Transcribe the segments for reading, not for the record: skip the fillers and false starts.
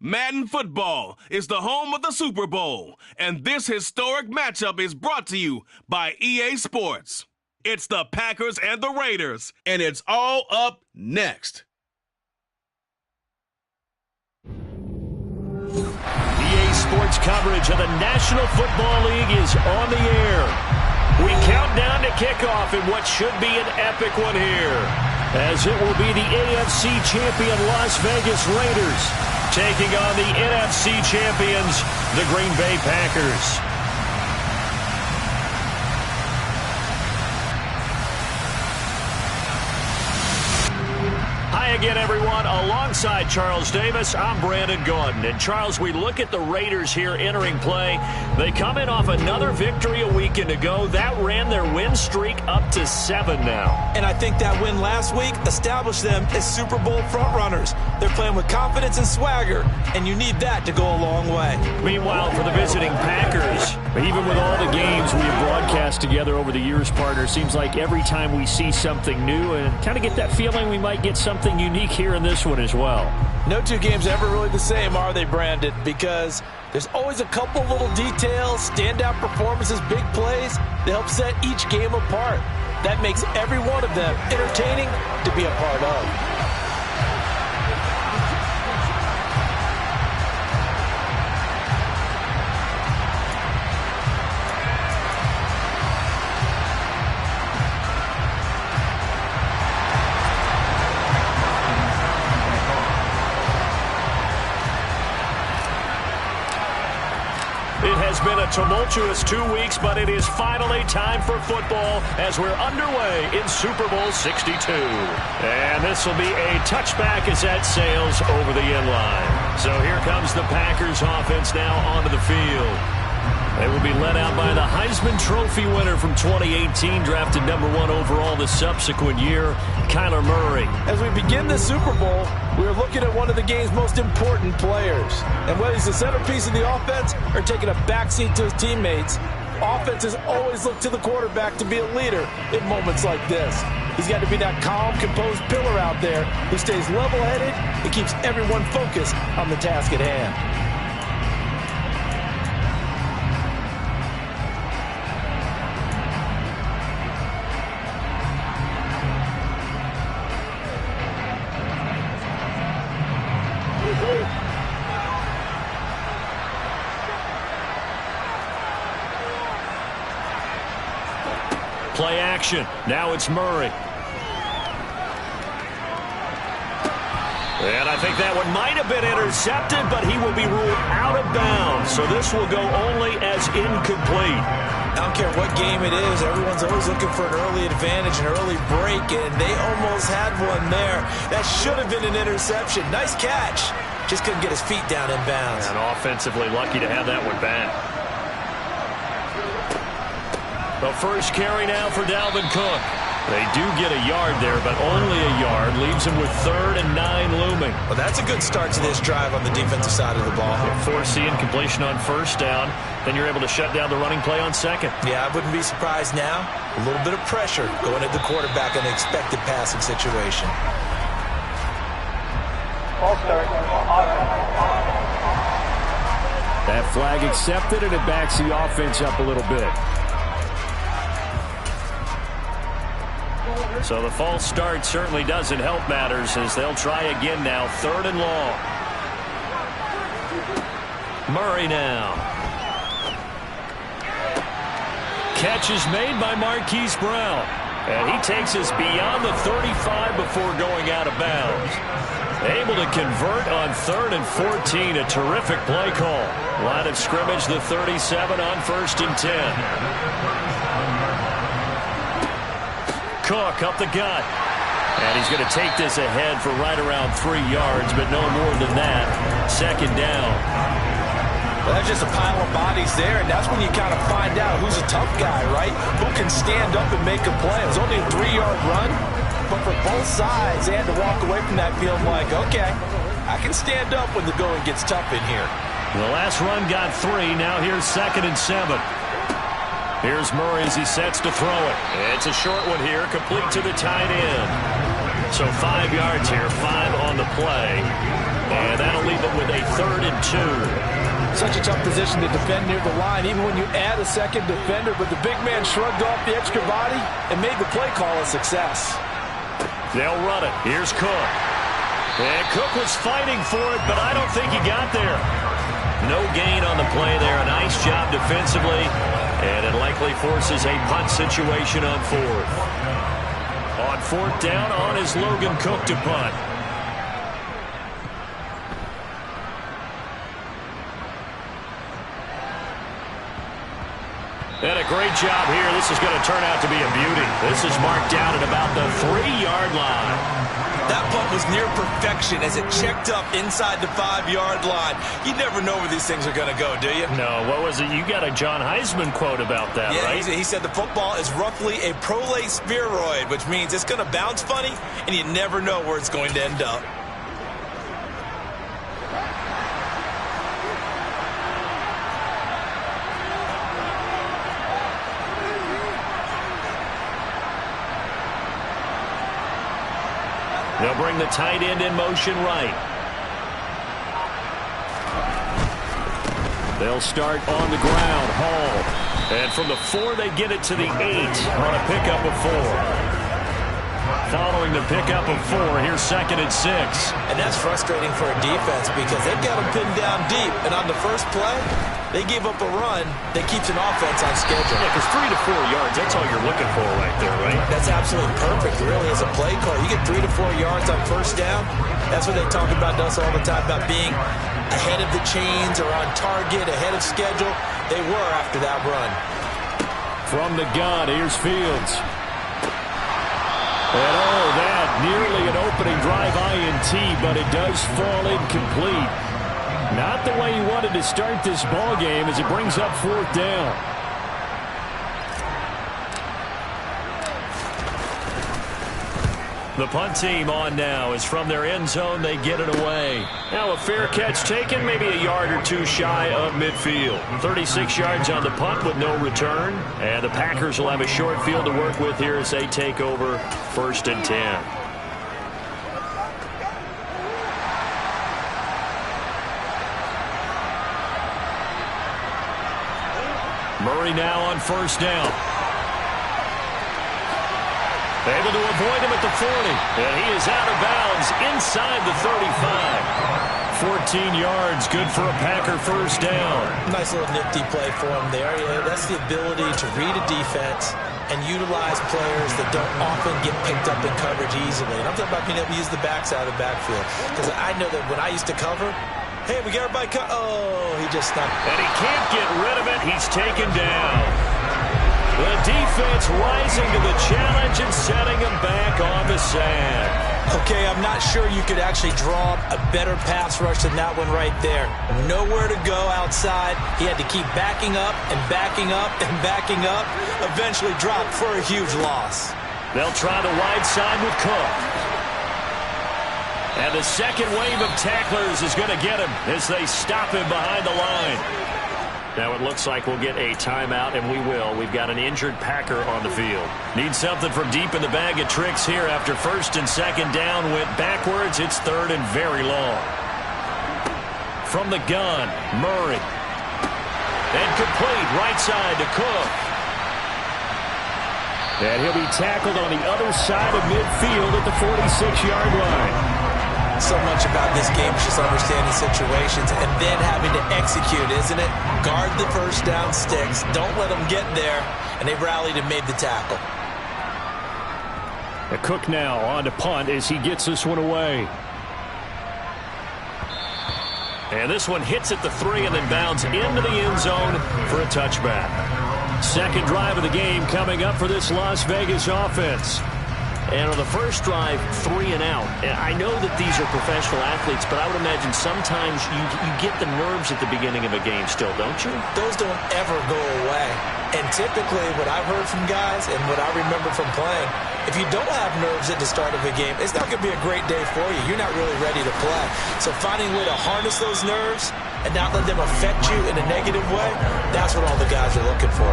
Madden Football is the home of the Super Bowl, and this historic matchup is brought to you by EA Sports. It's the Packers and the Raiders, and it's all up next. EA Sports coverage of the National Football League is on the air. We count down to kickoff in what should be an epic one here, as it will be the AFC champion Las Vegas Raiders taking on the NFC champions, the Green Bay Packers. Hi again, everyone. Alongside Charles Davis, I'm Brandon Gaudin. And Charles, we look at the Raiders here entering play. They come in off another victory a weekend ago. That ran their win streak up to 7 now. And I think that win last week established them as Super Bowl frontrunners. They're playing with confidence and swagger, and you need that to go a long way. Meanwhile, for the visiting Packers, even with all the games we have broadcast together over the years, partner, seems like every time we see something new and kind of get that feeling we might get something unique here in this one as well. No two games ever really the same, are they, Brandon? Because there's always a couple little details, standout performances, big plays that help set each game apart. That makes every one of them entertaining to be a part of. It's been a tumultuous 2 weeks, but it is finally time for football as we're underway in Super Bowl 62. And this will be a touchback as that sails over the end line. So here comes the Packers offense now onto the field. They will be led out by the Heisman Trophy winner from 2018, drafted #1 overall the subsequent year, Kyler Murray. As we begin the Super Bowl, we're looking at one of the game's most important players. And whether he's the centerpiece of the offense or taking a backseat to his teammates, offenses always look to the quarterback to be a leader in moments like this. He's got to be that calm, composed pillar out there who stays level-headed and keeps everyone focused on the task at hand. Play action. Now it's Murray. And I think that one might have been intercepted, but he will be ruled out of bounds. So this will go only as incomplete. I don't care what game it is. Everyone's always looking for an early advantage, an early break, and they almost had one there. That should have been an interception. Nice catch. Just couldn't get his feet down in bounds. And offensively lucky to have that one back. The first carry now for Dalvin Cook. They do get a yard there, but only a yard. Leaves him with 3rd and 9 looming. Well, that's a good start to this drive on the defensive side of the ball. Forcing completion on 1st down. Then you're able to shut down the running play on 2nd. Yeah, I wouldn't be surprised now. A little bit of pressure going at the quarterback in an expected passing situation. That flag accepted, and it backs the offense up a little bit. So the false start certainly doesn't help matters as they'll try again now. 3rd and long. Murray now. Catch is made by Marquise Brown. And he takes us beyond the 35 before going out of bounds. Able to convert on 3rd and 14. A terrific play call. Line of scrimmage, the 37 on 1st and 10. Cook up the gut. And he's going to take this ahead for right around 3 yards, but no more than that. 2nd down. Well, that's just a pile of bodies there, and that's when you kind of find out who's a tough guy, right? Who can stand up and make a play. It was only a 3-yard run, but for both sides, they had to walk away from that feeling like, okay, I can stand up when the going gets tough in here. The last run got 3. Now here's 2nd and 7. Here's Murray as he sets to throw it. It's a short one here, complete to the tight end. So 5 yards here, 5 on the play. And that'll leave it with a 3rd and 2. Such a tough position to defend near the line, even when you add a second defender. But the big man shrugged off the extra body and made the play call a success. They'll run it. Here's Cook. And Cook was fighting for it, but I don't think he got there. No gain on the play there. A nice job defensively. And it likely forces a punt situation on 4th. On 4th down, on is Logan Cook to punt. And a great job here. This is going to turn out to be a beauty. This is marked down at about the 3-yard line. That punt was near perfection as it checked up inside the 5-yard line. You never know where these things are going to go, do you? No, what was it? You got a John Heisman quote about that, right? Yeah, he said the football is roughly a prolate spheroid, which means it's going to bounce funny, and you never know where it's going to end up. They'll bring the tight end in motion right. They'll start on the ground. Hall. And from the 4, they get it to the 8 on a pickup of 4. Following the pickup of 4, here's 2nd and 6. And that's frustrating for a defense because they've got them pinned down deep. And on the first play, they gave up a run that keeps an offense on schedule. Yeah, because 3 to 4 yards, that's all you're looking for right there, right? That's absolutely perfect, really, as a play call. You get 3 to 4 yards on first down. That's what they talk about us all the time, about being ahead of the chains or on target, ahead of schedule. They were after that run. From the gun, here's Fields. And oh, that nearly an opening drive INT, but it does fall incomplete. Not the way he wanted to start this ball game as it brings up 4th down. The punt team on now is from their end zone. They get it away. Now a fair catch taken, maybe a yard or 2 shy of midfield. 36 yards on the punt with no return. And the Packers will have a short field to work with here as they take over 1st and 10. Murray now on 1st down. Able to avoid him at the 40. And he is out of bounds inside the 35. 14 yards, good for a Packer 1st down. Nice little nifty play for him there. That's the ability to read a defense and utilize players that don't often get picked up in coverage easily. And I'm talking about being able to use the backside of the backfield. Because I know that when I used to cover, hey, we got everybody oh, he just stopped. And he can't get rid of it. He's taken down. The defense rising to the challenge and setting him back on the sack. Okay, I'm not sure you could actually draw up a better pass rush than that one right there. Nowhere to go outside. He had to keep backing up and backing up and backing up. Eventually dropped for a huge loss. They'll try the wide side with Cook. And the second wave of tacklers is going to get him as they stop him behind the line. Now it looks like we'll get a timeout, and we will. We've got an injured Packer on the field. Need something from deep in the bag of tricks here after 1st and 2nd down. Went backwards. It's 3rd and very long. From the gun, Murray. And complete right side to Cook. And he'll be tackled on the other side of midfield at the 46-yard line. So much about this game is just understanding situations and then having to execute, isn't it? Guard the first down sticks. Don't let them get there. And they rallied and made the tackle. A Cook now on to punt as he gets this one away. And this one hits at the 3 and then bounds into the end zone for a touchback. Second drive of the game coming up for this Las Vegas offense. And on the first drive, 3 and out. And I know that these are professional athletes, but I would imagine sometimes you get the nerves at the beginning of a game still, don't you? Those don't ever go away. And typically what I've heard from guys and what I remember from playing, if you don't have nerves at the start of a game, it's not going to be a great day for you. You're not really ready to play. So finding a way to harness those nerves and not let them affect you in a negative way, that's what all the guys are looking for.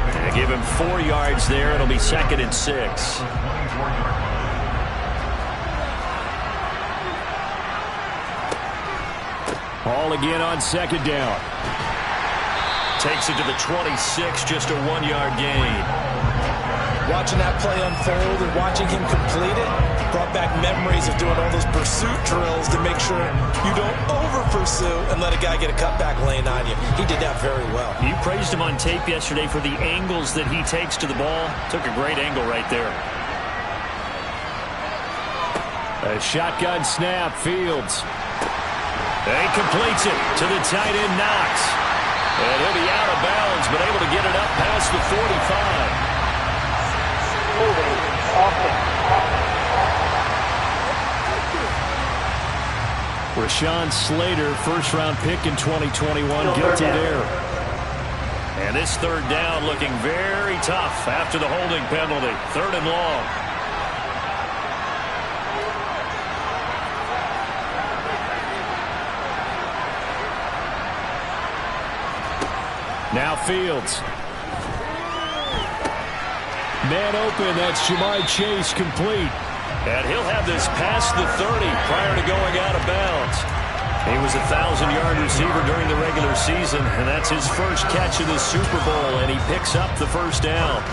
And give him 4 yards there. It'll be 2nd and 6. Ball again on second down. Takes it to the 26, just a 1-yard gain. Watching that play unfold and watching him complete it brought back memories of doing all those pursuit drills to make sure you don't over-pursue and let a guy get a cutback lane on you. He did that very well. You praised him on tape yesterday for the angles that he takes to the ball. Took a great angle right there. A shotgun snap, Fields. And he completes it to the tight end, Knox. And he'll be out of bounds, but able to get it up past the 45. Rashawn Slater, first-round pick in 2021, guilty there. And this third down looking very tough after the holding penalty. 3rd and long. Now Fields. Man open, that's Jamar Chase complete. And he'll have this past the 30 prior to going out of bounds. He was a 1,000-yard receiver during the regular season, and that's his first catch of the Super Bowl, and he picks up the first down.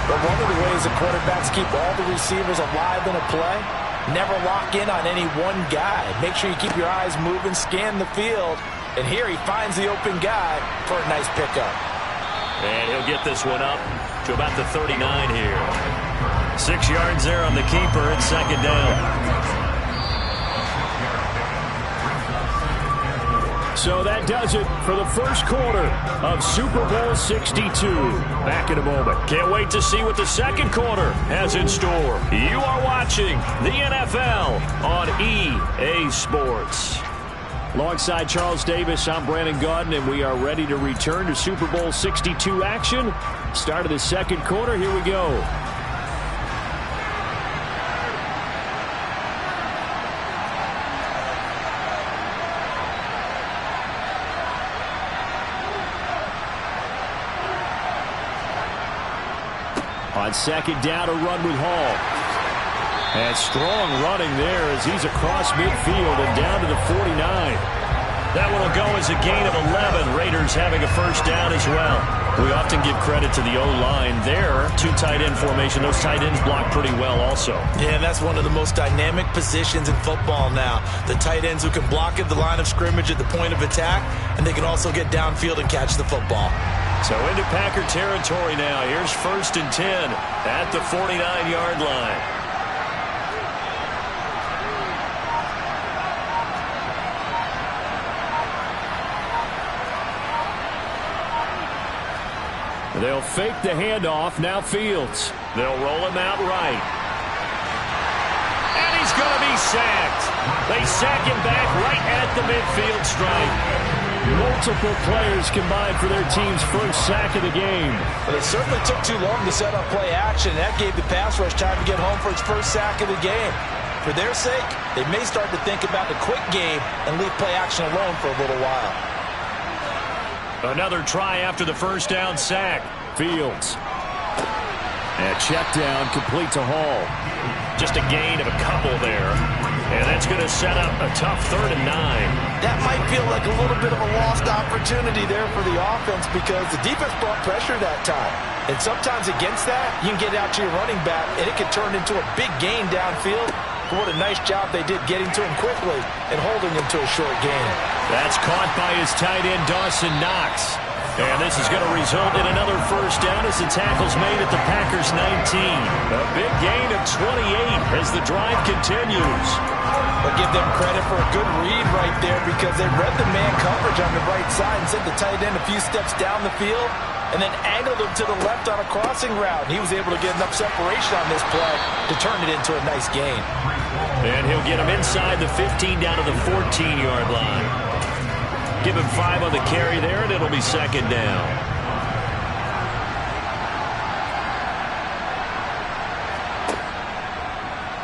But one of the ways the quarterbacks keep all the receivers alive in a play, never lock in on any one guy. Make sure you keep your eyes moving, scan the field, and here he finds the open guy for a nice pickup. And he'll get this one up to about the 39 here. 6 yards there on the keeper at second down. So that does it for the first quarter of Super Bowl 62. Back in a moment. Can't wait to see what the second quarter has in store. You are watching the NFL on EA Sports. Alongside Charles Davis, I'm Brandon Gaudin, and we are ready to return to Super Bowl 62 action. Start of the second quarter. Here we go. On second down, a run with Hall. And strong running there as he's across midfield and down to the 49. That one will go as a gain of 11. Raiders having a first down as well. We often give credit to the O-line there. 2 tight end formation. Those tight ends block pretty well also. Yeah, and that's one of the most dynamic positions in football now. The tight ends who can block at the line of scrimmage at the point of attack, and they can also get downfield and catch the football. So into Packer territory now. Here's 1st and 10 at the 49-yard line. They'll fake the handoff. Now Fields. They'll roll him out right. And he's going to be sacked. They sack him back right at the midfield stripe. Multiple players combined for their team's first sack of the game. But it certainly took too long to set up play action. That gave the pass rush time to get home for its first sack of the game. For their sake, they may start to think about the quick game and leave play action alone for a little while. Another try after the first down sack. Fields. And check down complete to Hall. Just a gain of a couple there. And that's going to set up a tough 3rd and 9. That might feel like a little bit of a lost opportunity there for the offense because the defense brought pressure that time. And sometimes against that, you can get out to your running back, and it can turn into a big gain downfield. But what a nice job they did getting to him quickly and holding him to a short gain. That's caught by his tight end, Dawson Knox. And this is going to result in another first down as the tackle's made at the Packers' 19. A big gain of 28 as the drive continues. But give them credit for a good read right there because they read the man coverage on the right side and sent the tight end a few steps down the field and then angled him to the left on a crossing route. And he was able to get enough separation on this play to turn it into a nice gain. And he'll get him inside the 15 down to the 14-yard line. Give him 5 on the carry there, and it'll be second down.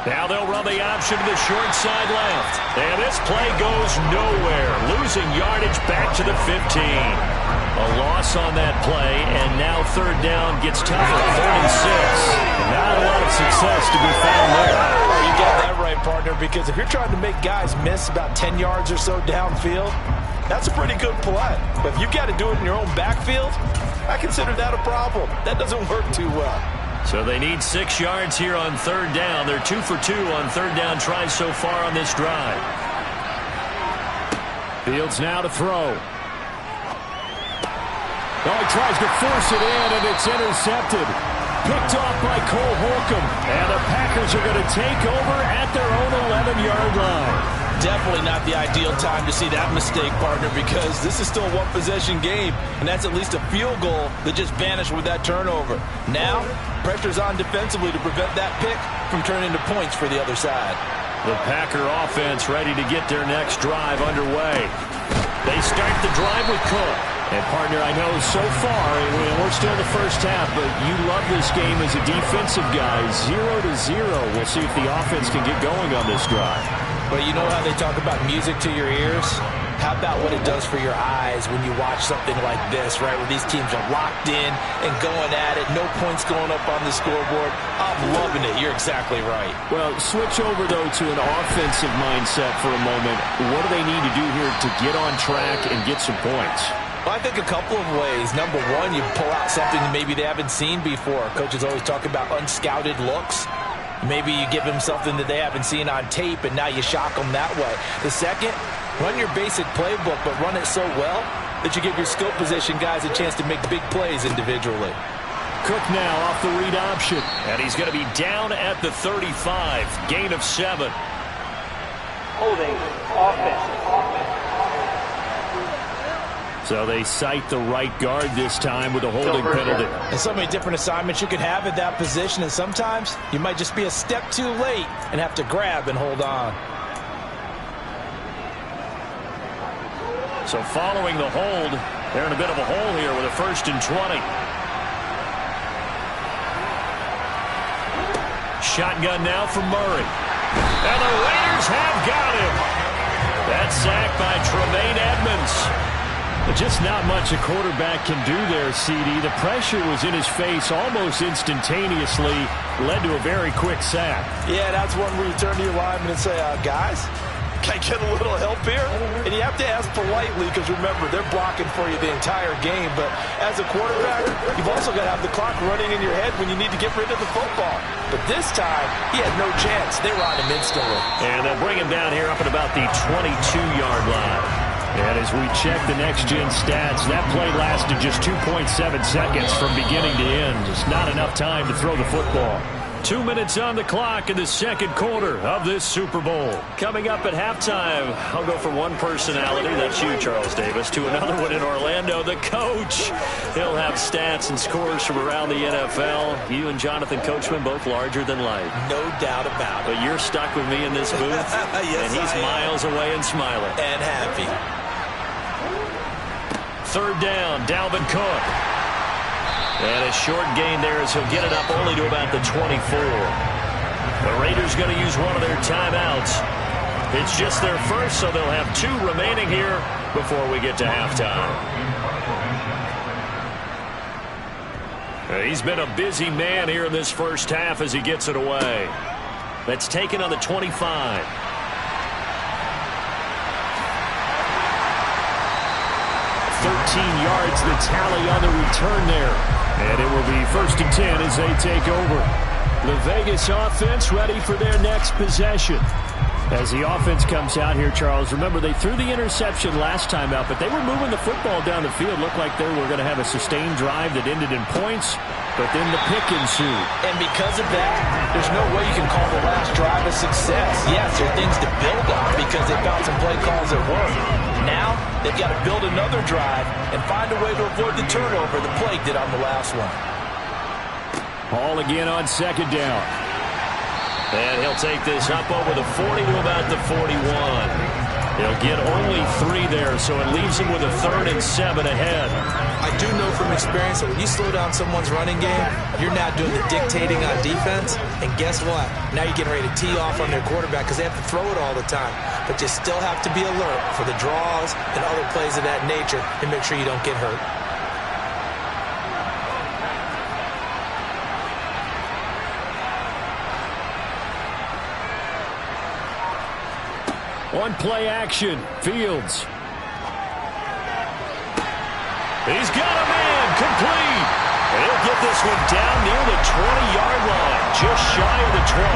Now they'll run the option to the short side left. And this play goes nowhere. Losing yardage back to the 15. A loss on that play, and now third down gets tougher. 3rd and 6. Not a lot of success to be found there. Oh, you got that right, partner, because if you're trying to make guys miss about 10 yards or so downfield, that's a pretty good play. But if you got to do it in your own backfield, I consider that a problem. That doesn't work too well. So they need 6 yards here on third down. They're 2 for 2 on third down tries so far on this drive. Fields now to throw. Oh, he tries to force it in, and it's intercepted. Picked off by Cole Holcomb. And the Packers are going to take over at their own 11-yard line. Definitely not the ideal time to see that mistake, partner, because this is still a one-possession game, and that's at least a field goal that just vanished with that turnover. Now, pressure's on defensively to prevent that pick from turning into points for the other side. The Packer offense ready to get their next drive underway. They start the drive with Cook. And, partner, I know so far, we're still in the first half, but you love this game as a defensive guy. 0-0. We'll see if the offense can get going on this drive. But you know how they talk about music to your ears? How about what it does for your eyes when you watch something like this, right, where these teams are locked in and going at it, no points going up on the scoreboard? I'm loving it. You're exactly right. Well, switch over, though, to an offensive mindset for a moment. What do they need to do here to get on track and get some points? Well, I think a couple of ways. Number one, you pull out something that maybe they haven't seen before. Coaches always talk about unscouted looks. Maybe you give them something that they haven't seen on tape, and now you shock them that way. The second, run your basic playbook, but run it so well that you give your skill position guys a chance to make big plays individually. Cook now off the read option, and he's going to be down at the 35. Gain of 7. Holding offense. So they cite the right guard this time with a holding penalty. And so many different assignments you can have at that position, and sometimes you might just be a step too late and have to grab and hold on. So following the hold, they're in a bit of a hole here with a 1st and 20. Shotgun now from Murray. And the Raiders have got him. That's sacked by Tremaine Edmonds. But just not much a quarterback can do there, CD. The pressure was in his face almost instantaneously, led to a very quick sack. Yeah, that's one where you turn to your lineman and say, guys, can I get a little help here? And you have to ask politely because, remember, they're blocking for you the entire game. But as a quarterback, you've also got to have the clock running in your head when you need to get rid of the football. But this time, he had no chance. They were on him instantly. And they'll bring him down here up at about the 22-yard line. And as we check the next-gen stats, that play lasted just 2.7 seconds from beginning to end. Just not enough time to throw the football. 2 minutes on the clock in the second quarter of this Super Bowl. Coming up at halftime, I'll go from one personality, that's you, Charles Davis, to another one in Orlando, the coach. He'll have stats and scores from around the NFL. You and Jonathan Coachman, both larger than life. No doubt about it. But you're stuck with me in this booth, yes, and he's miles away and smiling. And happy. Third down, Dalvin Cook. And a short gain there as he'll get it up only to about the 24. The Raiders going to use one of their timeouts. It's just their first, so they'll have 2 remaining here before we get to halftime. He's been a busy man here in this first half as he gets it away. That's taken on the 25. 13 yards, the tally on the return there. And it will be 1st and 10 as they take over. The Vegas offense ready for their next possession. As the offense comes out here, Charles, remember they threw the interception last time out, but they were moving the football down the field. Looked like they were going to have a sustained drive that ended in points, but then the pick ensued. And because of that, there's no way you can call the last drive a success. Yes, there are things to build on because they found some play calls that work. Now, they've got to build another drive and find a way to avoid the turnover the Plague did on the last one. Ball again on 2nd down. And he'll take this up over the 40 to about the 41. He'll get only 3 there, so it leaves him with a 3rd and 7 ahead. I do know from experience that when you slow down someone's running game, you're not doing the dictating on defense. And guess what? Now you're getting ready to tee off on their quarterback because they have to throw it all the time. But you still have to be alert for the draws and other plays of that nature and make sure you don't get hurt. On play action, Fields. He's got a man, complete. And he'll get this one down near the 20-yard line, just shy of the 20.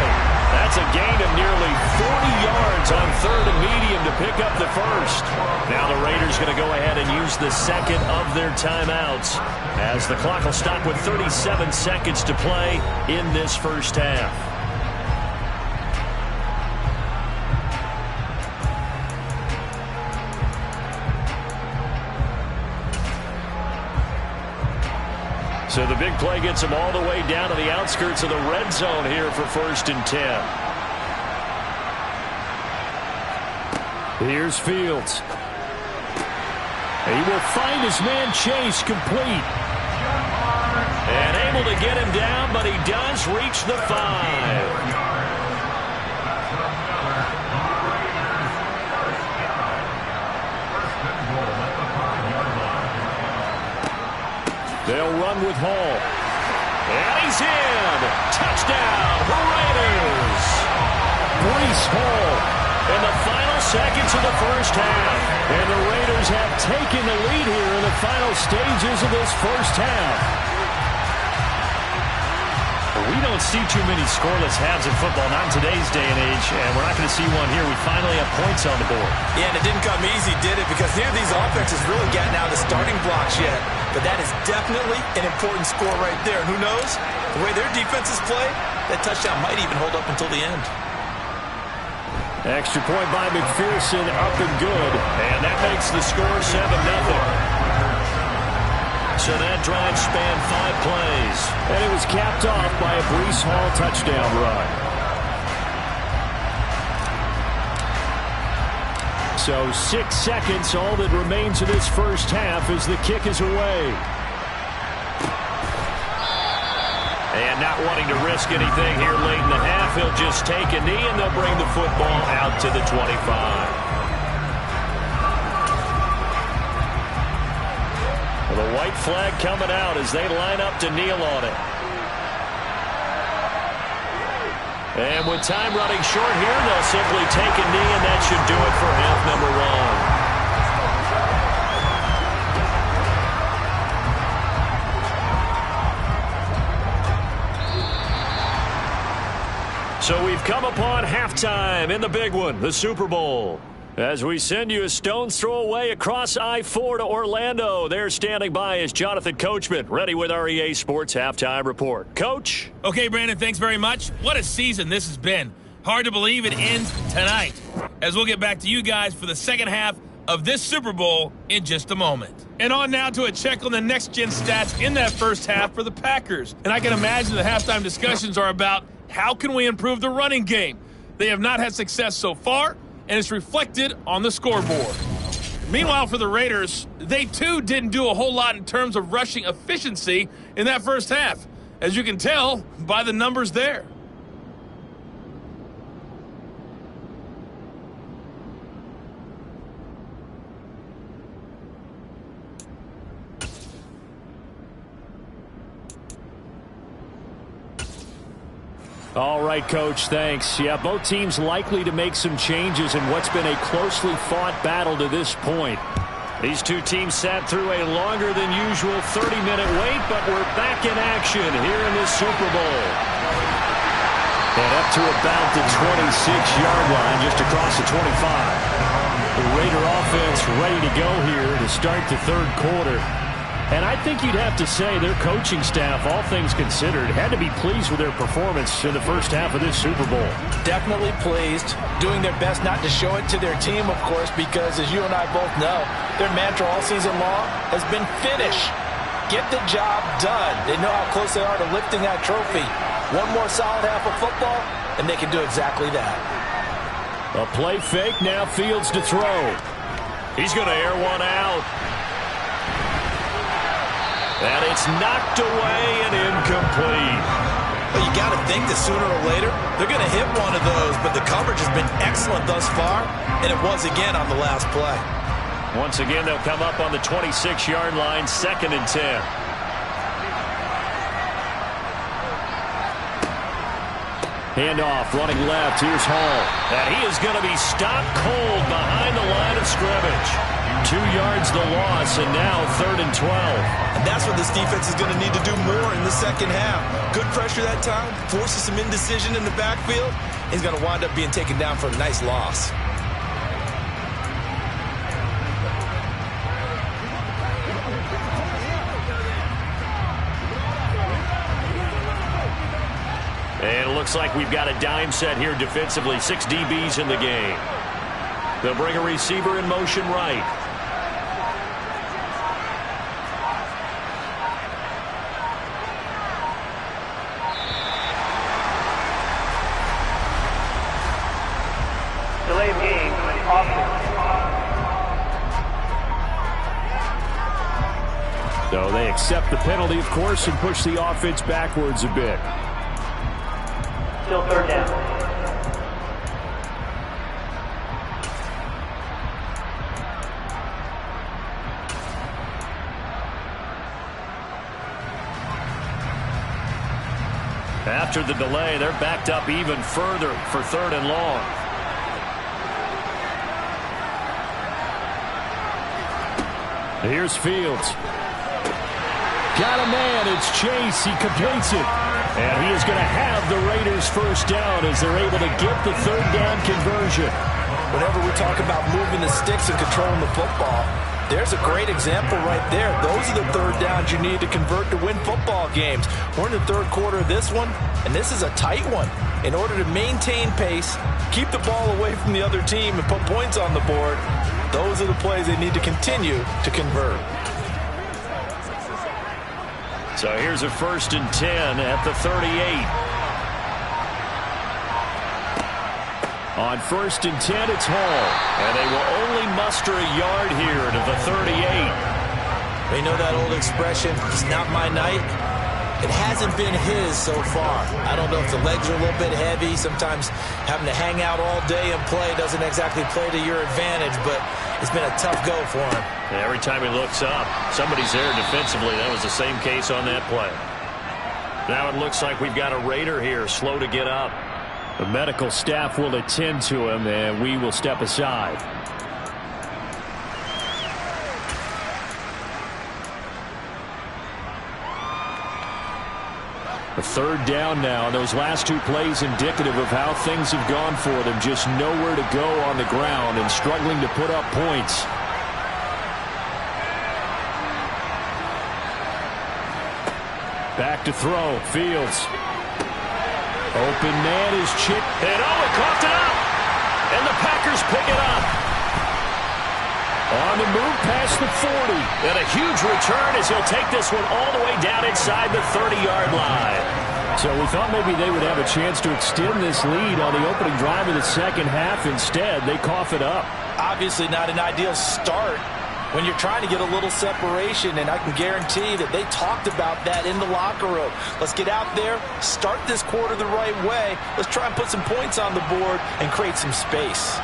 That's a gain of nearly 40 yards on third and medium to pick up the first. Now the Raiders going to go ahead and use the second of their timeouts as the clock will stop with 37 seconds to play in this first half. So the big play gets them all the way down to the outskirts of the red zone here for 1st and 10. Here's Fields. He will find his man Chase complete. And able to get him down, but he does reach the 5. They'll run with Hall. And he's in. Touchdown, the Raiders. Breece Hall in the final seconds of the first half. And the Raiders have taken the lead here in the final stages of this first half. We don't see too many scoreless halves in football, not in today's day and age, and we're not going to see one here. We finally have points on the board. Yeah, and it didn't come easy, did it? Because neither of these offenses really gotten out of the starting blocks yet. But that is definitely an important score right there. And who knows? The way their defenses play, that touchdown might even hold up until the end. Extra point by McPherson, up and good. And that makes the score 7-0. So that drive spanned 5 plays. And it was capped off by a Breece Hall touchdown run. So 6 seconds, all that remains of this first half as the kick is away. And not wanting to risk anything here late in the half, he'll just take a knee and they'll bring the football out to the 25. The white flag coming out as they line up to kneel on it. And with time running short here, they'll simply take a knee, and that should do it for half number 1. So we've come upon halftime in the big one, the Super Bowl. As we send you a stone's throw away across I-4 to Orlando. There standing by is Jonathan Coachman, ready with our EA Sports Halftime Report. Coach? Okay, Brandon, thanks very much. What a season this has been. Hard to believe it ends tonight, as we'll get back to you guys for the second half of this Super Bowl in just a moment. And on now to a check on the next-gen stats in that first half for the Packers. And I can imagine the halftime discussions are about how can we improve the running game. They have not had success so far, and it's reflected on the scoreboard. Meanwhile, for the Raiders, they too didn't do a whole lot in terms of rushing efficiency in that first half, as you can tell by the numbers there. All right, Coach, thanks. Yeah, both teams likely to make some changes in what's been a closely fought battle to this point. These two teams sat through a longer than usual 30-minute wait, but we're back in action here in this Super Bowl. And up to about the 26-yard line, just across the 25. The Raider offense ready to go here to start the third quarter. And I think you'd have to say their coaching staff, all things considered, had to be pleased with their performance in the first half of this Super Bowl. Definitely pleased, doing their best not to show it to their team, of course, because as you and I both know, their mantra all season long has been finish. Get the job done. They know how close they are to lifting that trophy. One more solid half of football, and they can do exactly that. A play fake, now Fields to throw. He's going to air one out. And it's knocked away and incomplete. Well, you got to think that sooner or later, they're going to hit one of those, but the coverage has been excellent thus far, and it was again on the last play. Once again, they'll come up on the 26-yard line, 2nd and 10. Handoff, running left. Here's Hall. And he is going to be stopped cold behind the line of scrimmage. 2 yards the loss, and now 3rd and 12. And that's what this defense is going to need to do more in the second half. Good pressure that time, forces some indecision in the backfield. He's going to wind up being taken down for a nice loss. And it looks like we've got a dime set here defensively. 6 DBs in the game. They'll bring a receiver in motion right. Delay of game, offense. So they accept the penalty, of course, and push the offense backwards a bit. Still 3rd down. After the delay, they're backed up even further for 3rd and long. Here's Fields. Got a man. It's Chase. He completes it. And he is going to have the Raiders first down as they're able to get the 3rd down conversion. Whenever we talk about moving the sticks and controlling the football, there's a great example right there. Those are the 3rd downs you need to convert to win football games. We're in the 3rd quarter of this one, and this is a tight one. In order to maintain pace, keep the ball away from the other team, and put points on the board, those are the plays they need to continue to convert. So here's a 1st and 10 at the 38. On 1st and 10, it's Hall. And they will only muster a yard here to the 38. You know that old expression, it's not my night? It hasn't been his so far. I don't know if the legs are a little bit heavy. Sometimes having to hang out all day and play doesn't exactly play to your advantage, but it's been a tough go for him. And every time he looks up, somebody's there defensively. That was the same case on that play. Now it looks like we've got a Raider here, slow to get up. The medical staff will attend to him, and we will step aside. A 3rd down now. Those last 2 plays indicative of how things have gone for them. Just nowhere to go on the ground and struggling to put up points. Back to throw. Fields. Open man is chipped. And he coughed it up. And the Packers pick it up. On the move past the 40. And a huge return as he'll take this one all the way down inside the 30-yard line. So we thought maybe they would have a chance to extend this lead on the opening drive of the second half. Instead, they cough it up. Obviously not an ideal start when you're trying to get a little separation, and I can guarantee that they talked about that in the locker room. Let's get out there, start this quarter the right way. Let's try and put some points on the board and create some space.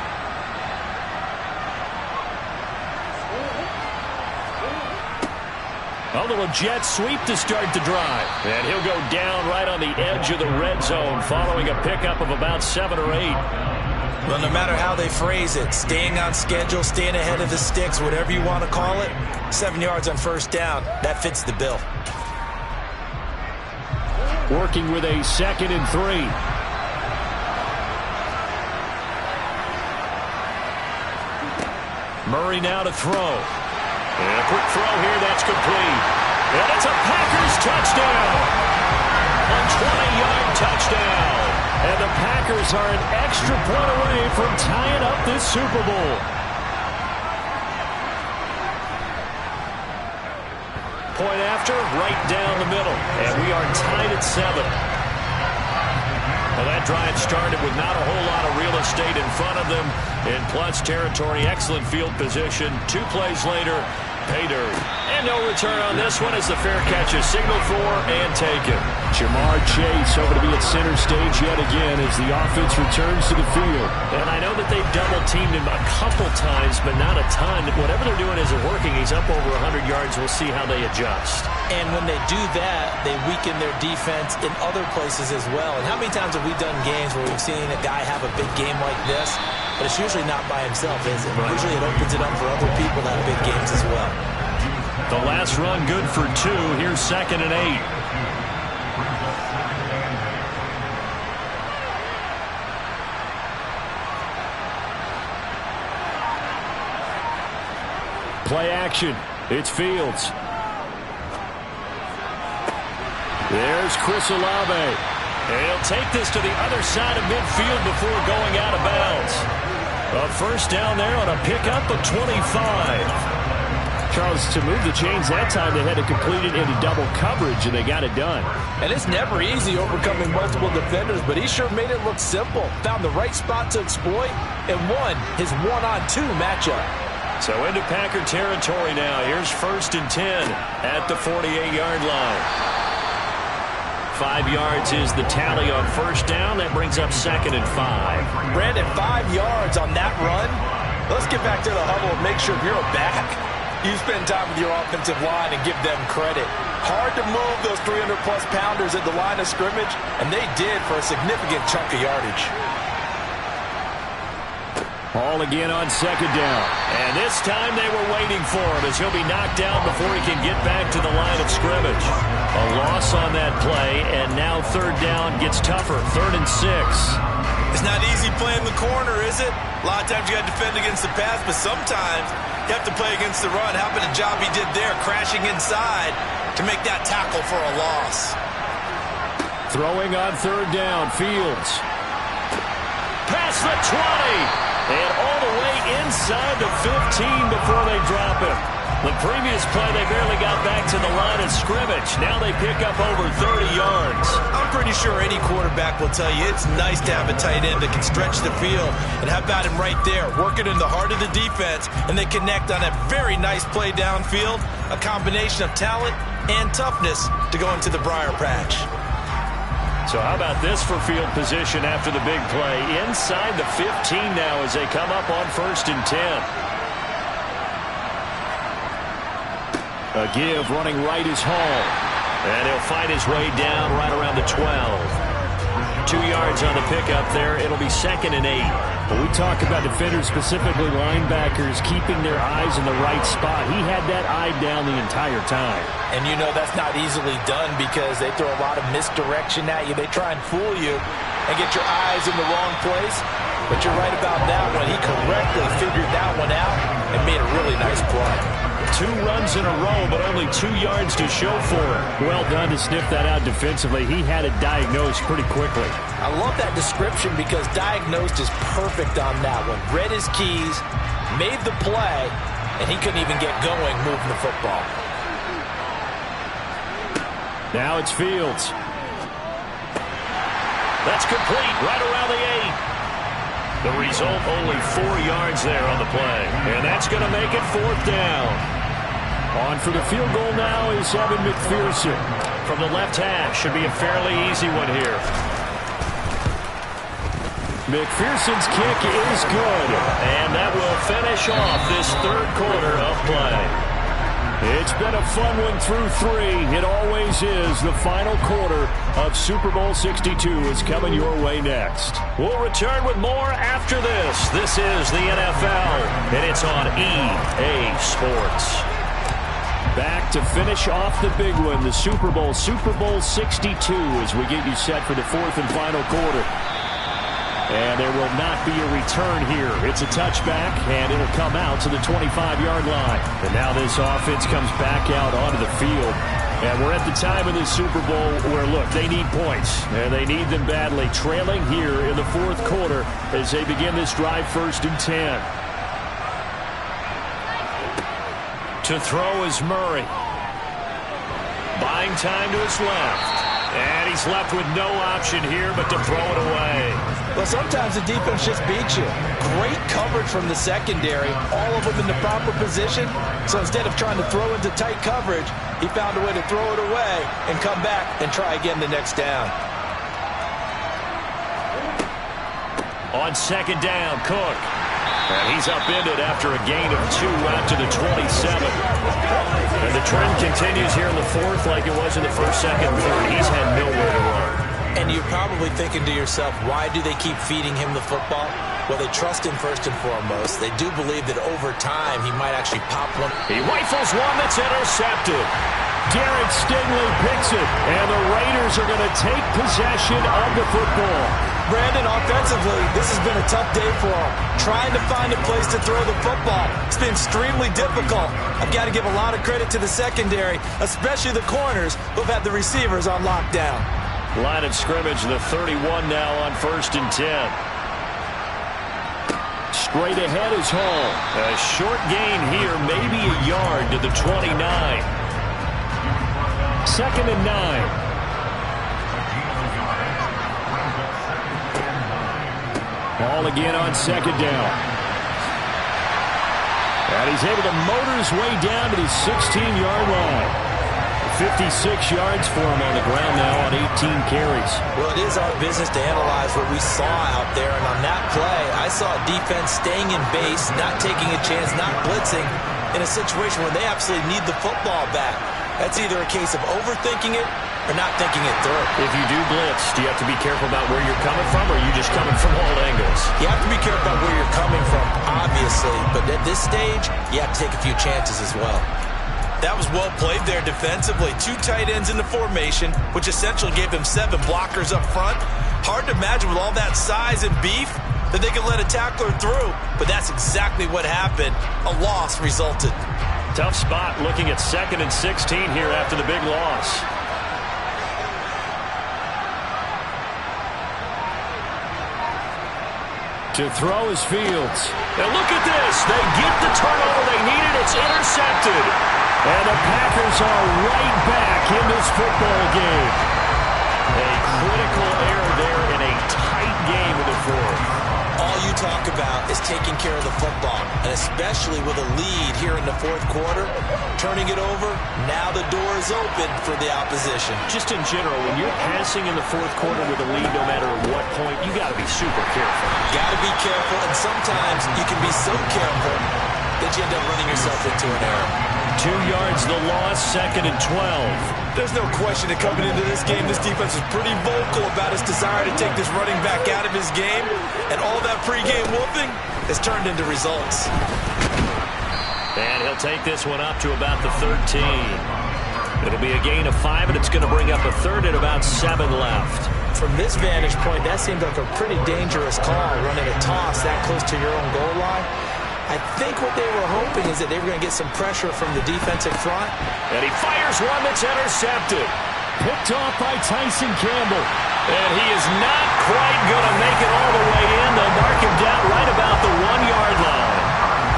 A little jet sweep to start the drive. And he'll go down right on the edge of the red zone following a pickup of about 7 or 8. Well, no matter how they phrase it, staying on schedule, staying ahead of the sticks, whatever you want to call it, 7 yards on 1st down, that fits the bill. Working with a 2nd and 3. Murray now to throw. And a quick throw here, that's complete. And it's a Packers touchdown. A 20-yard touchdown. And the Packers are an extra point away from tying up this Super Bowl. Point after, right down the middle. And we are tied at 7. Well, that drive started with not a whole lot of real estate in front of them in plus territory. Excellent field position. 2 plays later, pay dirt. And no return on this one as the fair catch is signaled for and taken. Jamar Chase over to be at center stage yet again as the offense returns to the field. And I know that they've double-teamed him a couple times, but not a ton. Whatever they're doing isn't working. He's up over 100 yards. We'll see how they adjust. And when they do that, they weaken their defense in other places as well. And how many times have we done games where we've seen a guy have a big game like this, but it's usually not by himself, is it? Right. Usually it opens it up for other people to have big games as well. The last run good for 2. Here's 2nd and 8. Play action. It's Fields. There's Chris Olave. And he'll take this to the other side of midfield before going out of bounds. A first down there on a pickup of 25. Charles, to move the chains that time, they had to complete it into double coverage, and they got it done. And it's never easy overcoming multiple defenders, but he sure made it look simple. Found the right spot to exploit and won his 1-on-2 matchup. So into Packer territory now. Here's 1st and 10 at the 48-yard line. 5 yards is the tally on first down. That brings up 2nd and 5. Brandon, 5 yards on that run. Let's get back to the huddle and make sure you're back. You spend time with your offensive line and give them credit. Hard to move those 300-plus pounders at the line of scrimmage, and they did for a significant chunk of yardage. Ball again on 2nd down. And this time they were waiting for him as he'll be knocked down before he can get back to the line of scrimmage. A loss on that play, and now 3rd down gets tougher. 3rd and 6. It's not easy playing the corner, is it? A lot of times you got to defend against the pass, but sometimes you have to play against the run. How about the job he did there, crashing inside to make that tackle for a loss. Throwing on 3rd down, Fields. Past the 20. And all the way inside the 15 before they drop him. The previous play, they barely got back to the line of scrimmage. Now they pick up over 30 yards. I'm pretty sure any quarterback will tell you it's nice to have a tight end that can stretch the field. And how about him right there, working in the heart of the defense, and they connect on a very nice play downfield, a combination of talent and toughness to go into the briar patch. So how about this for field position after the big play? Inside the 15 now as they come up on 1st and 10. A give running right is Hall. And he'll fight his way down right around the 12. 2 yards on the pickup there. It'll be 2nd and 8. When we talk about defenders, specifically linebackers, keeping their eyes in the right spot, he had that eye down the entire time. And you know that's not easily done because they throw a lot of misdirection at you. They try and fool you and get your eyes in the wrong place. But you're right about that one. He correctly figured that one out and made a really nice play. 2 runs in a row, but only 2 yards to show for it. Well done to sniff that out defensively. He had it diagnosed pretty quickly. I love that description because diagnosed is perfect on that one. Read his keys, made the play, and he couldn't even get going moving the football. Now it's Fields. That's complete right around the 8. The result, only 4 yards there on the play. And that's going to make it 4th down. On for the field goal now is Evan McPherson. From the left hash, should be a fairly easy one here. McPherson's kick is good. And that will finish off this 3rd quarter of play. It's been a fun one through 3. It always is. The final quarter of Super Bowl 62 is coming your way next. We'll return with more after this. This is the NFL, and it's on EA Sports. Back to finish off the big one, the Super Bowl 62, as we get you set for the 4th and final quarter. And there will not be a return here. It's a touchback, and it'll come out to the 25-yard line. And now this offense comes back out onto the field. And we're at the time of the Super Bowl where, look, they need points. And they need them badly. Trailing here in the 4th quarter as they begin this drive 1st and 10. To throw is Murray. Buying time to his left. And he's left with no option here but to throw it away. Well, sometimes the defense just beats you. Great coverage from the secondary, all of them in the proper position. So instead of trying to throw into tight coverage, he found a way to throw it away and come back and try again the next down. On second down, Cook. And he's upended after a gain of 2 out to the 27. And the trend continues here in the fourth like it was in the first, second, third. He's had nowhere to run. And you're probably thinking to yourself, why do they keep feeding him the football? Well, they trust him first and foremost. They do believe that over time he might actually pop one. He rifles one that's intercepted. Derek Stingley picks it, and the Raiders are going to take possession of the football. Brandon, offensively, this has been a tough day for him. Trying to find a place to throw the football. It's been extremely difficult. I've got to give a lot of credit to the secondary, especially the corners who've had the receivers on lockdown. Line of scrimmage, the 31 now on 1st and 10. Straight ahead is Hall. A short gain here, maybe a yard to the 29. 2nd and 9. Ball again on 2nd down. And he's able to motor his way down to the 16-yard line. 56 yards for him on the ground now on 18 carries. Well, it is our business to analyze what we saw out there. And on that play, I saw a defense staying in base, not taking a chance, not blitzing in a situation where they absolutely need the football back. That's either a case of overthinking it or not thinking it through. If you do blitz, do you have to be careful about where you're coming from, or are you just coming from all angles? You have to be careful about where you're coming from, obviously. But at this stage, you have to take a few chances as well. That was well played there defensively. 2 tight ends in the formation, which essentially gave them 7 blockers up front. Hard to imagine with all that size and beef that they could let a tackler through. But that's exactly what happened. A loss resulted. Tough spot looking at 2nd and 16 here after the big loss. To throw is Fields. And look at this. They get the turnover they needed. It's intercepted. And the Packers are right back in this football game. A critical error there in a tight game in the fourth. All you talk about is taking care of the football, and especially with a lead here in the fourth quarter, turning it over, now the door is open for the opposition. Just in general, when you're passing in the fourth quarter with a lead, no matter at what point, you got to be super careful. Got to be careful, and sometimes you can be so careful that you end up running yourself into an error. 2 yards the loss, 2nd and 12. There's no question that coming into this game, this defense is pretty vocal about its desire to take this running back out of his game, and all that pregame whooping has turned into results. And he'll take this one up to about the 13. It'll be a gain of 5, and it's going to bring up a 3rd and about 7 left. From this vantage point, that seemed like a pretty dangerous call, running a toss that close to your own goal line. I think what they were hoping is that they were going to get some pressure from the defensive front. And he fires one that's intercepted. Picked off by Tyson Campbell. And he is not quite going to make it all the way in. They'll mark him down right about the 1-yard line.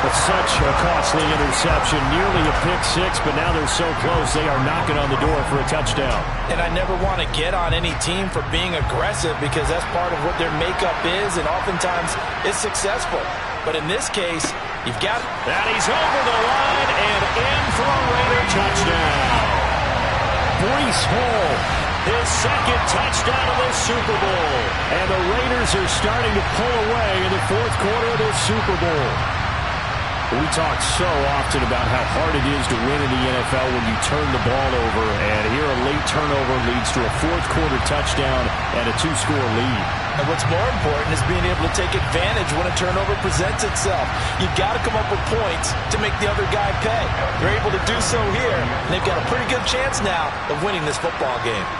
But such a costly interception, nearly a pick-6, but now they're so close they are knocking on the door for a touchdown. And I never want to get on any team for being aggressive because that's part of what their makeup is, and oftentimes it's successful. But in this case, you've got it. And he's over the line and in for a Raider touchdown. Breece Hall, his 2nd touchdown of the Super Bowl. And the Raiders are starting to pull away in the fourth quarter of this Super Bowl. We talk so often about how hard it is to win in the NFL when you turn the ball over, and here a late turnover leads to a fourth quarter touchdown and a 2-score lead. And what's more important is being able to take advantage when a turnover presents itself. You've got to come up with points to make the other guy pay. They're able to do so here, and they've got a pretty good chance now of winning this football game.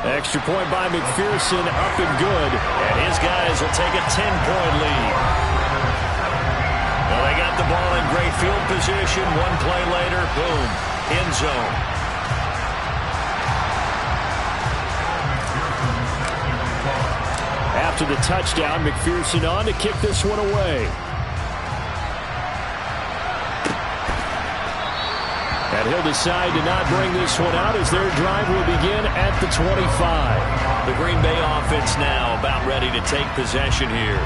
Extra point by McPherson, up and good. And his guys will take a 10-point lead. Well, they got the ball in great field position. One play later, boom, end zone. After the touchdown, McPherson on to kick this one away. And And he'll decide to not bring this one out as their drive will begin at the 25. The Green Bay offense now about ready to take possession here.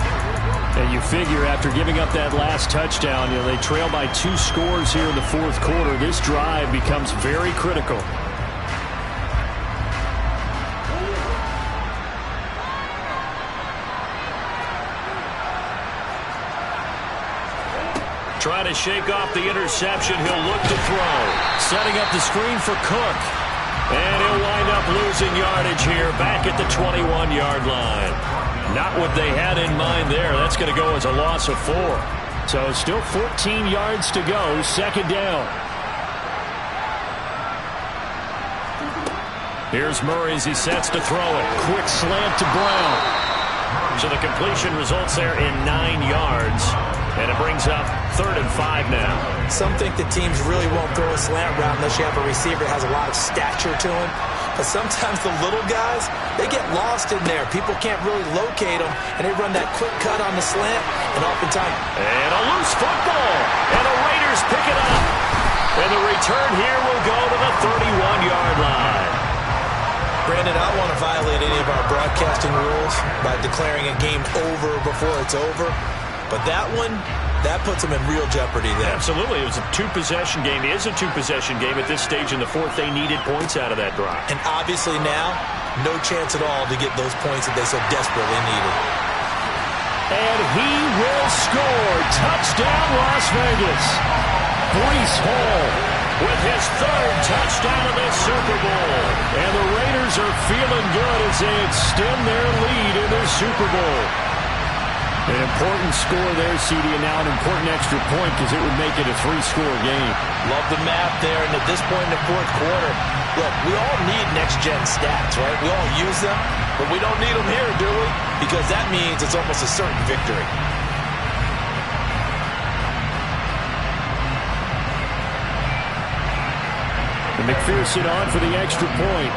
And you figure after giving up that last touchdown, they trail by 2 scores here in the fourth quarter. This drive becomes very critical. Trying to shake off the interception. He'll look to throw. Setting up the screen for Cook. And he'll wind up losing yardage here back at the 21-yard line. Not what they had in mind there. That's going to go as a loss of 4. So still 14 yards to go. Second down. Here's Murray as he sets to throw it. Quick slant to Brown. So the completion results there in 9 yards. And it brings up 3rd and 5 now. Some think that teams really won't throw a slant route unless you have a receiver that has a lot of stature to him. But sometimes the little guys, they get lost in there. People can't really locate them, and they run that quick cut on the slant, and oftentimes... And a loose football, and the Raiders pick it up. And the return here will go to the 31-yard line. Brandon, I don't want to violate any of our broadcasting rules by declaring a game over before it's over. But that one, that puts them in real jeopardy there. Absolutely. It was a 2-possession game. It is a 2-possession game at this stage in the fourth. They needed points out of that drive. And obviously now, no chance at all to get those points that they so desperately needed. And he will score. Touchdown, Las Vegas. Breece Hall with his 3rd touchdown of this Super Bowl. And the Raiders are feeling good as they extend their lead in the Super Bowl. An important score there, CD, and now an important extra point because it would make it a 3-score game. Love the math there, and at this point in the fourth quarter, look, we all need next-gen stats, right? We all use them, but we don't need them here, do we? Because that means it's almost a certain victory. And McPherson on for the extra point.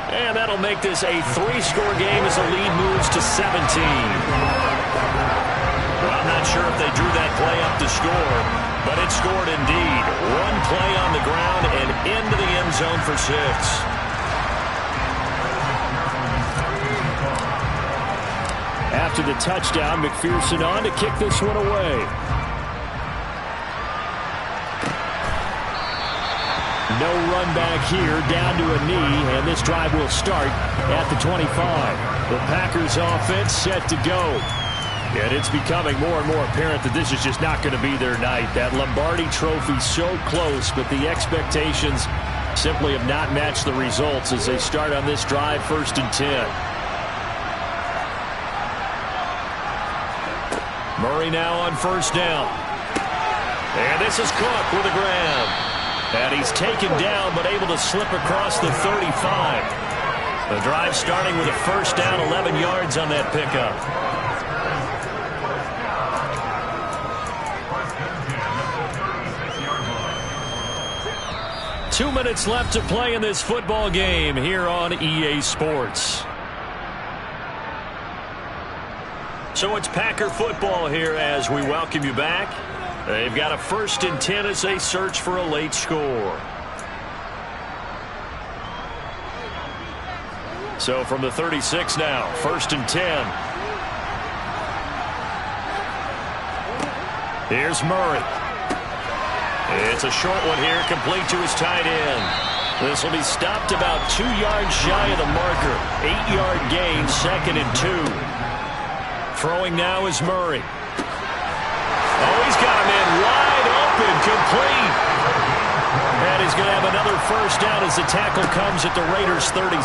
And that'll make this a 3-score game as the lead moves to 17. Well, I'm not sure if they drew that play up to score, but it scored indeed. 1 play on the ground and into the end zone for 6. After the touchdown, McPherson on to kick this one away. No run back here, down to a knee, and this drive will start at the 25. The Packers offense set to go. And it's becoming more and more apparent that this is just not going to be their night. That Lombardi trophy so close, but the expectations simply have not matched the results as they start on this drive, 1st and 10. Murray now on 1st down. And this is Cook with a grab. And he's taken down, but able to slip across the 35. The drive starting with a 1st down, 11 yards on that pickup. Two minutes left to play in this football game here on EA Sports. So it's Packer football here as we welcome you back. They've got a 1st and 10 as they search for a late score. So from the 36 now, 1st and 10. Here's Murray. It's a short one here, complete to his tight end. This will be stopped about 2 yards shy of the marker. 8-yard gain, 2nd and 2. Throwing now is Murray. Oh, he's got him in wide open, complete. And he's going to have another 1st down as the tackle comes at the Raiders' 36.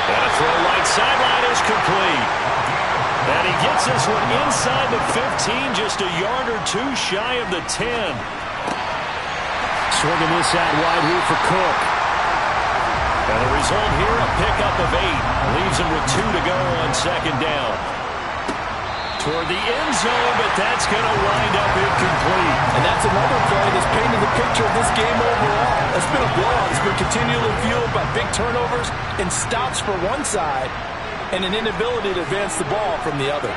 And a throw right sideline is complete. And he gets this one inside the 15, just a yard or 2 shy of the 10. Swinging this out wide here for Cook. And the result here, a pickup of 8. Leaves him with 2 to go on 2nd down. toward the end zone, but that's going to wind up incomplete. And that's another play that's painted the picture of this game overall. It's been a blowout. It's been continually fueled by big turnovers and stops for one side and an inability to advance the ball from the other.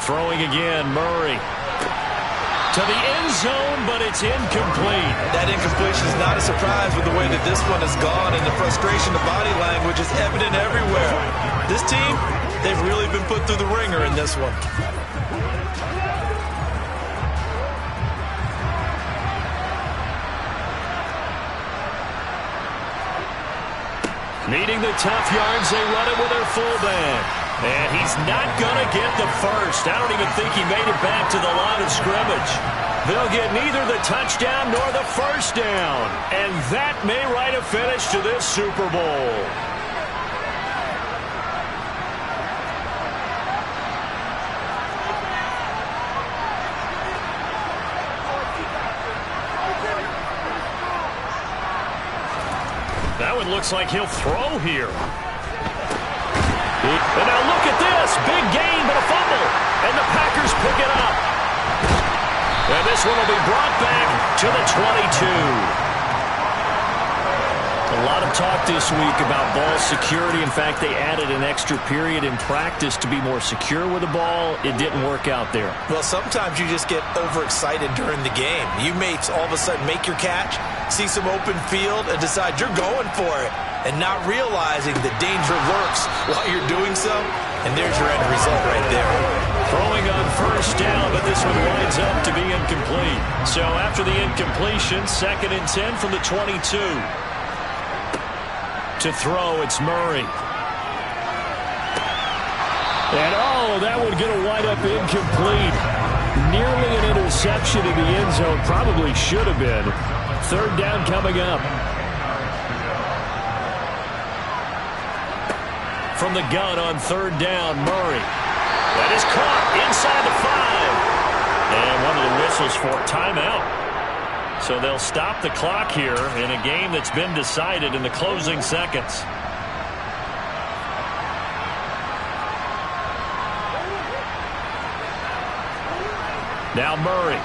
Throwing again, Murray. To the end zone, but it's incomplete. That incompletion is not a surprise with the way that this one has gone, and the frustration, the body language is evident everywhere. This team, they've really been put through the ringer in this one. Needing the tough yards, they run it with their fullback. And he's not going to get the first. I don't even think he made it back to the line of scrimmage. They'll get neither the touchdown nor the first down. And that may write a finish to this Super Bowl. That one looks like he'll throw here. And now look at this. Big gain, but a fumble. And the Packers pick it up. And this one will be brought back to the 22. A lot of talk this week about ball security. In fact, they added an extra period in practice to be more secure with the ball. It didn't work out there. Well, sometimes you just get overexcited during the game. You may all of a sudden make your catch, see some open field, and decide you're going for it, and not realizing the danger lurks while you're doing so. And there's your end result right there. Throwing on first down, but this one winds up to be incomplete. So after the incompletion, 2nd and 10 from the 22. To throw, it's Murray. And that one going to wind up incomplete. Nearly an interception in the end zone. Probably should have been. 3rd down coming up. From the gun on 3rd down, Murray. That is caught inside the 5. And one of the whistles for timeout. So they'll stop the clock here in a game that's been decided in the closing seconds. Now Murray.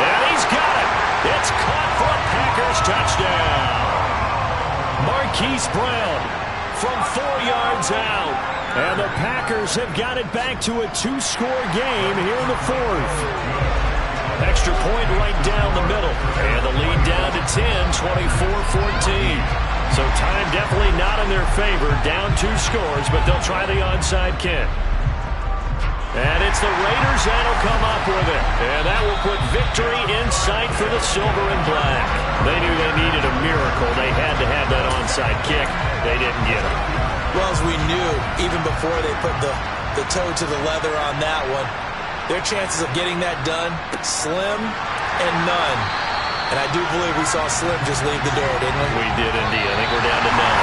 And he's got it. It's caught for a Packers touchdown. Marquise Brown from 4 yards out. And the Packers have got it back to a 2-score game here in the 4th. Extra point right down the middle. And the lead down to 10, 24-14. So time definitely not in their favor. Down 2 scores, but they'll try the onside kick. And it's the Raiders that'll come up with it. And that will put victory in sight for the silver and black. They knew they needed a miracle. They had to have that onside kick. They didn't get it. Well, as we knew, even before they put the toe to the leather on that one, their chances of getting that done, slim and none. And I do believe we saw Slim just leave the door, didn't we? We did indeed. I think we're down to none.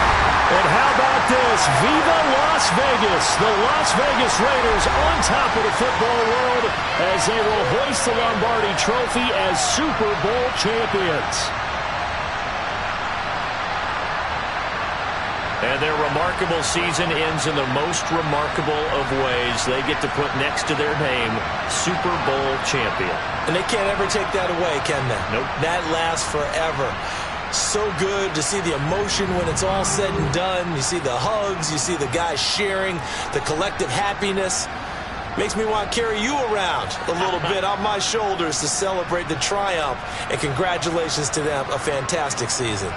And how about this? Viva Las Vegas! The Las Vegas Raiders on top of the football world as they will hoist the Lombardi Trophy as Super Bowl champions. And their remarkable season ends in the most remarkable of ways. They get to put next to their name, Super Bowl champion. And they can't ever take that away, can they? Nope. That lasts forever. So good to see the emotion when it's all said and done. You see the hugs. You see the guys sharing, the collective happiness. Makes me want to carry you around a little bit on my shoulders to celebrate the triumph. And congratulations to them. A fantastic season.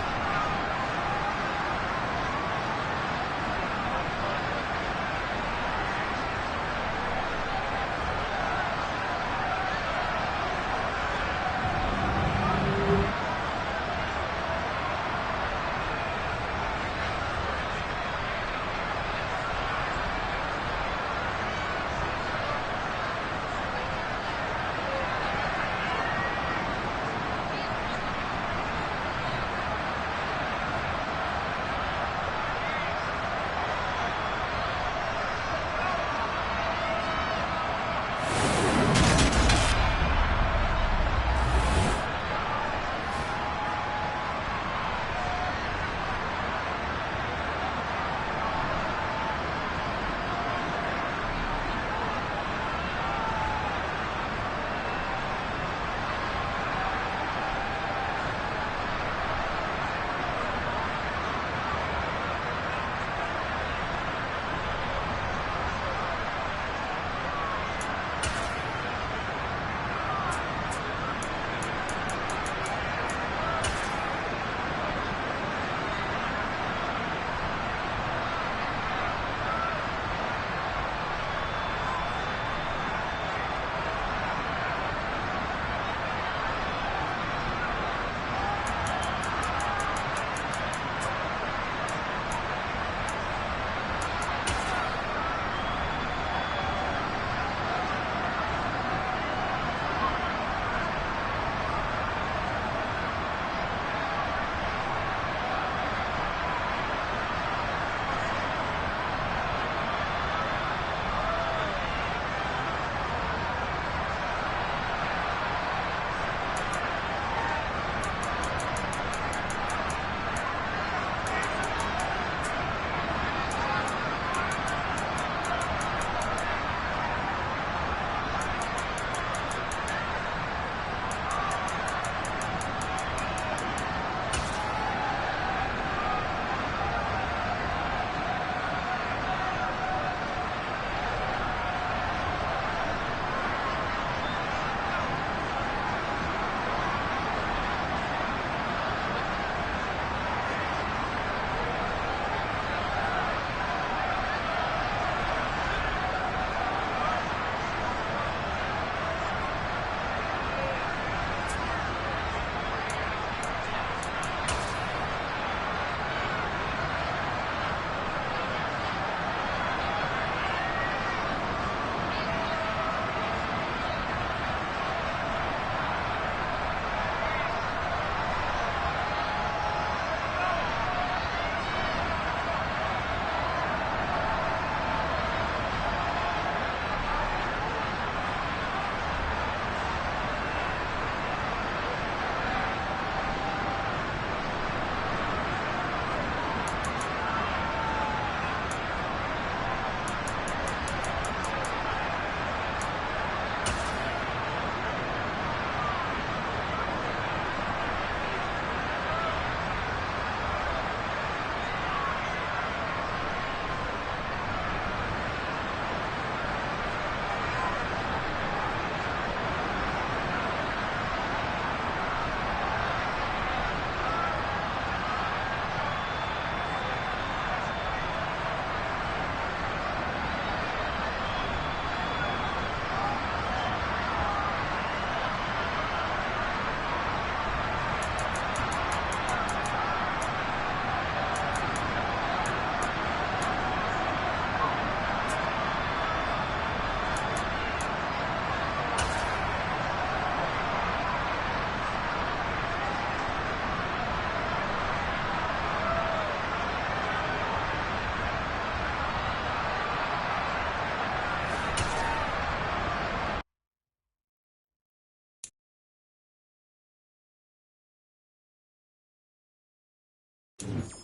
it.